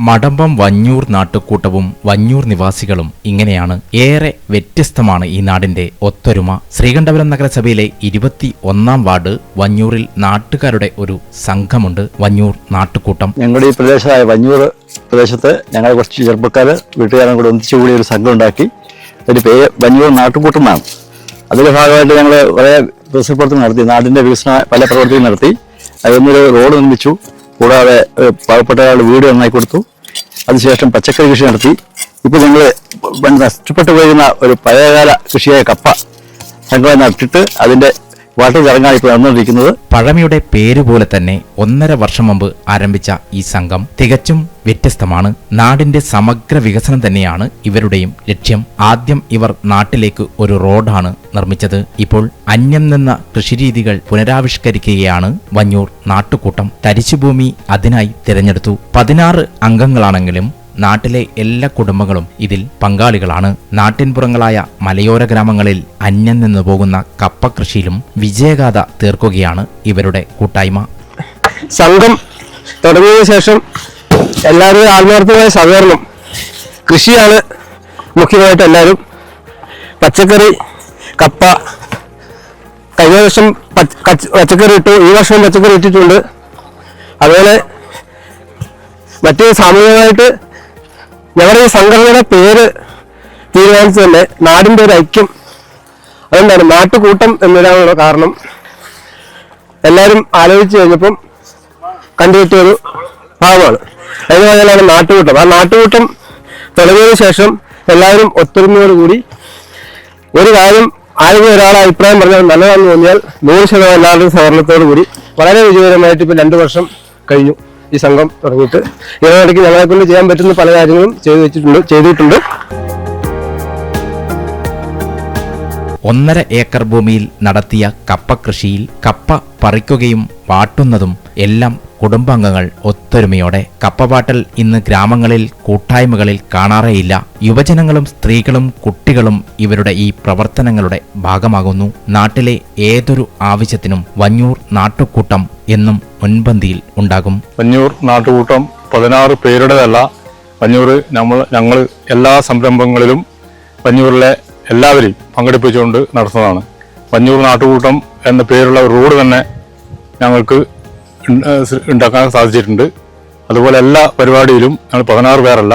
മടമ്പം വഞ്ഞൂർ നാട്ടുകൂട്ടവും വഞ്ഞൂർ നിവാസികളും ഇങ്ങനെയാണ്. ഏറെ വ്യത്യസ്തമാണ് ഈ നാടിന്റെ ഒത്തൊരുമ. ശ്രീകണ്ഠപുരം നഗരസഭയിലെ 21-ാം വാർഡ് വഞ്ഞൂരിൽ നാട്ടുകാരുടെ ഒരു സംഘമുണ്ട്. വഞ്ഞൂർ നാട്ടുകൂട്ടം. ഞങ്ങളുടെ ഈ പ്രദേശമായ വഞ്ഞൂർ പ്രദേശത്ത് ഞങ്ങൾ കുറച്ച് ചെറുപ്പക്കാർ വീട്ടുകാരും കൂടെ ഒന്നിച്ചുകൂടി ഒരു സംഘം ഉണ്ടാക്കി. അതിന്റെ പേര് വഞ്ഞൂർ നാട്ടുകൂട്ടം എന്നാണ്. അതിന്റെ ഭാഗമായിട്ട് ഞങ്ങൾ കുറേ വികസനപ്രവർത്തനം നടത്തി. നാടിന്റെ വികസന പല പ്രവർത്തനങ്ങൾ നടത്തി. അതിനൊരു റോഡ് നിർമ്മിച്ചു. കൂടാതെ പാവപ്പെട്ട ഒരാൾ വീട് നന്നായി കൊടുത്തു. അതിനുശേഷം പച്ചക്കറി കൃഷി നടത്തി. ഇപ്പോൾ ഞങ്ങൾ നഷ്ടപ്പെട്ടു പോയിരുന്ന ഒരു പഴയകാല കൃഷിയായ കപ്പ സംഘം നട്ടിട്ട് അതിന്റെ വാട്ടർ ചടങ്ങാണ് ഇപ്പോൾ നടന്നുകൊണ്ടിരിക്കുന്നത്. പഴമയുടെ പേരുപോലെ തന്നെ 1.5 വർഷം മുമ്പ് ആരംഭിച്ച ഈ സംഘം തികച്ചും വ്യത്യസ്തമാണ്. നാടിന്റെ സമഗ്ര വികസനം തന്നെയാണ് ഇവരുടെയും ലക്ഷ്യം. ആദ്യം ഇവർ നാട്ടിലേക്ക് ഒരു റോഡാണ് നിർമ്മിച്ചത്. ഇപ്പോൾ അന്യം നിന്ന കൃഷിരീതികൾ പുനരാവിഷ്കരിക്കുകയാണ് വഞ്ഞൂർ നാട്ടുകൂട്ടം. തരിശുഭൂമി അതിനായി തിരഞ്ഞെടുത്തു. 16 അംഗങ്ങളാണെങ്കിലും നാട്ടിലെ എല്ലാ കുടുംബങ്ങളും ഇതിൽ പങ്കാളികളാണ്. നാട്ടിൻപുറങ്ങളായ മലയോര ഗ്രാമങ്ങളിൽ അന്യം നിന്ന് പോകുന്ന കപ്പ കൃഷിയിലും വിജയഗാഥ തീർക്കുകയാണ് ഇവരുടെ കൂട്ടായ്മ. സംഘം തുടങ്ങിയതിനു ശേഷം എല്ലാവരും ആത്മാർത്ഥമായ സഹകരണം. കൃഷിയാണ് മുഖ്യമായിട്ട് എല്ലാവരും. പച്ചക്കറി, കപ്പ, കഴിഞ്ഞ വർഷം പച്ചക്കറി ഇട്ടു, ഈ വർഷവും പച്ചക്കറി ഇട്ടിട്ടുണ്ട്. അതുപോലെ മറ്റ് സാമൂഹികമായിട്ട് ഞങ്ങളുടെ ഈ സംഘടനയുടെ പേര് തീരുമാനിച്ചു തന്നെ നാടിൻ്റെ ഒരു ഐക്യം. അതുകൊണ്ടാണ് നാട്ടുകൂട്ടം എന്നിടാനുള്ള കാരണം. എല്ലാവരും ആലോചിച്ച് കഴിഞ്ഞപ്പം കണ്ടുകിട്ടിയൊരു ഭാഗമാണ്. അതിനുപകരമാണ് നാട്ടുകൂട്ടം. ആ നാട്ടുകൂട്ടം തുടങ്ങിയതിനു ശേഷം എല്ലാവരും ഒത്തൊരുമയോടുകൂടി ഒരു കാര്യം ആരെങ്കിലും ഒരാളെ അഭിപ്രായം പറഞ്ഞാൽ നല്ലതാണെന്ന് തോന്നിയാൽ 100% എല്ലാവരുടെയും സഹകരണത്തോടു കൂടി വളരെ വിജയകരമായിട്ട് ഇപ്പോൾ 2 വർഷം കഴിഞ്ഞു ഈ സംഘം തുടങ്ങിയിട്ട്. ഇതിനിടയ്ക്ക് ഞങ്ങളെ കൊണ്ട് ചെയ്യാൻ പറ്റുന്ന പല കാര്യങ്ങളും ചെയ്തിട്ടുണ്ട്. 1.5 ഏക്കർ ഭൂമിയിൽ നടത്തിയ കപ്പ കൃഷിയിൽ കപ്പ പറിക്കുകയും വാട്ടുന്നതും എല്ലാം കുടുംബാംഗങ്ങൾ ഒത്തൊരുമയോടെ. കപ്പപാട്ടൽ ഇന്ന് ഗ്രാമങ്ങളിൽ കൂട്ടായ്മകളിൽ കാണാറേയില്ല. യുവജനങ്ങളും സ്ത്രീകളും കുട്ടികളും ഇവരുടെ ഈ പ്രവർത്തനങ്ങളുടെ ഭാഗമാകുന്നു. നാട്ടിലെ ഏതൊരു ആവശ്യത്തിനും വഞ്ഞൂർ നാട്ടുകൂട്ടം എന്നും മുൻപന്തിയിൽ ഉണ്ടാകും. വഞ്ഞൂർ നാട്ടുകൂട്ടം 16 പേരുടേതല്ല. വഞ്ഞൂർ ഞങ്ങൾ എല്ലാ സംരംഭങ്ങളിലും വഞ്ഞൂരിലെ എല്ലാവരെയും പങ്കെടുപ്പിച്ചുകൊണ്ട് നടത്തുന്നതാണ്. വഞ്ഞൂർ നാട്ടുകൂട്ടം എന്ന പേരുള്ള റോഡ് തന്നെ ഞങ്ങൾക്ക് ഉണ്ടാക്കാൻ സാധിച്ചിട്ടുണ്ട്. അതുപോലെ എല്ലാ പരിപാടിയിലും ഞങ്ങൾ 16 പേരല്ല,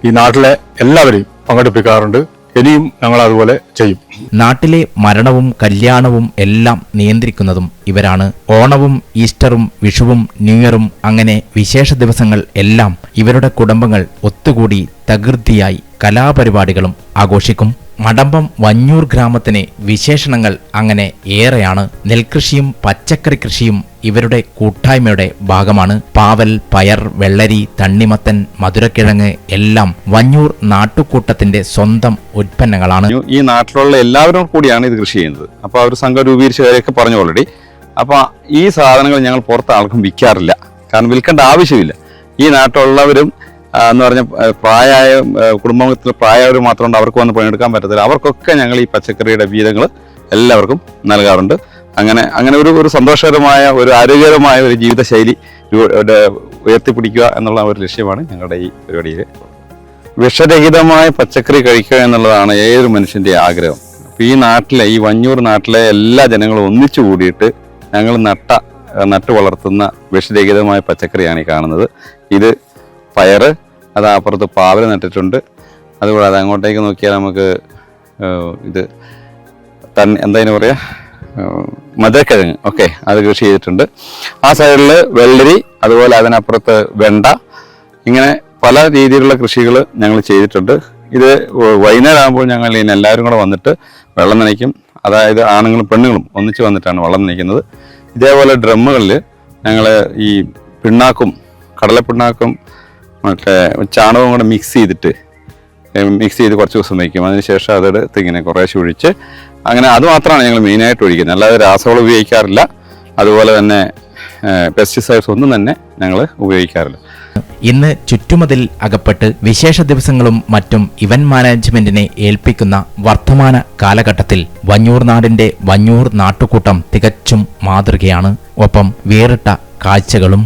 ഈ നാട്ടിലെ എല്ലാവരെയും പങ്കെടുപ്പിക്കാറുണ്ട്. ഇനിയും ഞങ്ങൾ അതുപോലെ ചെയ്യും. നാട്ടിലെ മരണവും കല്യാണവും എല്ലാം നിയന്ത്രിക്കുന്നതും ഇവരാണ്. ഓണവും ഈസ്റ്ററും വിഷുവും ന്യൂ ഇയറും അങ്ങനെ വിശേഷ ദിവസങ്ങൾ എല്ലാം ഇവരുടെ കുടുംബങ്ങൾ ഒത്തുകൂടി തകൃതിയായി കലാപരിപാടികളും ആഘോഷിക്കും. മടമ്പം വഞ്ഞൂർ ഗ്രാമത്തിന് വിശേഷണങ്ങൾ അങ്ങനെ ഏറെയാണ്. നെൽകൃഷിയും പച്ചക്കറി കൃഷിയും ഇവരുടെ കൂട്ടായ്മയുടെ ഭാഗമാണ്. പാവൽ, പയർ, വെള്ളരി, തണ്ണിമത്തൻ, മധുരക്കിഴങ്ങ് എല്ലാം വഞ്ഞൂർ നാട്ടുകൂട്ടത്തിന്റെ സ്വന്തം ഉൽപ്പന്നങ്ങളാണ്. ഈ നാട്ടിലുള്ള എല്ലാവരും കൂടിയാണ് ഇത് കൃഷി ചെയ്യുന്നത്. അപ്പോൾ അവർ സംഘം രൂപീകരിച്ചവരെയൊക്കെ പറഞ്ഞു ഓൾറെഡി. അപ്പോൾ ഈ സാധനങ്ങൾ ഞങ്ങൾ പുറത്ത് ആൾക്കും വിൽക്കാറില്ല. കാരണം വിൽക്കേണ്ട ആവശ്യമില്ല. ഈ നാട്ടിലുള്ളവരും എന്ന് പറഞ്ഞാൽ പ്രായമായ കുടുംബത്തിൽ പ്രായമായവർ മാത്രമുണ്ട്, അവർക്ക് വന്ന് പണിയെടുക്കാൻ പറ്റത്തില്ല. അവർക്കൊക്കെ ഞങ്ങൾ ഈ പച്ചക്കറിയുടെ വീതങ്ങൾ എല്ലാവർക്കും നൽകാറുണ്ട്. അങ്ങനെ ഒരു സന്തോഷകരമായ ഒരു ആരോഗ്യകരമായ ഒരു ജീവിതശൈലി ഉയർത്തിപ്പിടിക്കുക എന്നുള്ള ഒരു ലക്ഷ്യമാണ് ഞങ്ങളുടെ ഈ പരിപാടിയിൽ. വിഷരഹിതമായ പച്ചക്കറി കഴിക്കുക എന്നുള്ളതാണ് ഏതൊരു മനുഷ്യൻ്റെ ആഗ്രഹം. അപ്പോൾ ഈ വഞ്ഞൂർ നാട്ടിലെ എല്ലാ ജനങ്ങളും ഒന്നിച്ചു കൂടിയിട്ട് ഞങ്ങൾ നട്ടു വളർത്തുന്ന വിഷരഹിതമായ പച്ചക്കറിയാണ് ഈ കാണുന്നത്. ഇത് പയറ്, അത് അപ്പുറത്ത് പാവൽ നട്ടിട്ടുണ്ട്. അതുകൂടാതെ അങ്ങോട്ടേക്ക് നോക്കിയാൽ നമുക്ക് ഇത് എന്താ പറയുക, മധുരക്കിഴങ്ങ്, ഓക്കെ, അത് കൃഷി ചെയ്തിട്ടുണ്ട്. ആ സൈഡിൽ വെള്ളരി, അതുപോലെ അതിനപ്പുറത്ത് വെണ്ട, ഇങ്ങനെ പല രീതിയിലുള്ള കൃഷികൾ ഞങ്ങൾ ചെയ്തിട്ടുണ്ട്. ഇത് വൈകുന്നേരം ആകുമ്പോൾ ഞങ്ങൾ എല്ലാവരും കൂടെ വന്നിട്ട് വെള്ളം നനയ്ക്കും. അതായത് ആണുങ്ങളും പെണ്ണുങ്ങളും ഒന്നിച്ച് വന്നിട്ടാണ് വെള്ളം നനയ്ക്കുന്നത്. ഇതേപോലെ ഡ്രമ്മുകളിൽ ഞങ്ങൾ ഈ പിണ്ണാക്കും, കടലപ്പിണ്ണാക്കും മറ്റേ ചാണകവും കൂടെ മിക്സ് ചെയ്ത് കുറച്ച് ദിവസം വയ്ക്കും. അതിനുശേഷം അതെടുത്ത് ഇങ്ങനെ കുറേശ്ശെ ഒഴിച്ച് അങ്ങനെ അത് മാത്രമാണ് ഞങ്ങൾ മെയിനായിട്ട് ഒഴിക്കുന്നത്. അല്ലാതെ രാസവളം ഉപയോഗിക്കാറില്ല. അതുപോലെ തന്നെ പെസ്റ്റിസൈഡ്സ് ഒന്നും തന്നെ ഞങ്ങൾ ഉപയോഗിക്കാറില്ല. ഇന്ന് ചുറ്റുമതിൽ അകപ്പെട്ട് വിശേഷ ദിവസങ്ങളും മറ്റും ഇവന്റ് മാനേജ്മെന്റിനെ ഏൽപ്പിക്കുന്ന വർത്തമാന കാലഘട്ടത്തിൽ വഞ്ഞൂർ നാടിന്റെ വഞ്ഞൂർ നാട്ടുകൂട്ടം തികച്ചും മാതൃകയാണ്. ഒപ്പം വേറിട്ട കാഴ്ചകളും.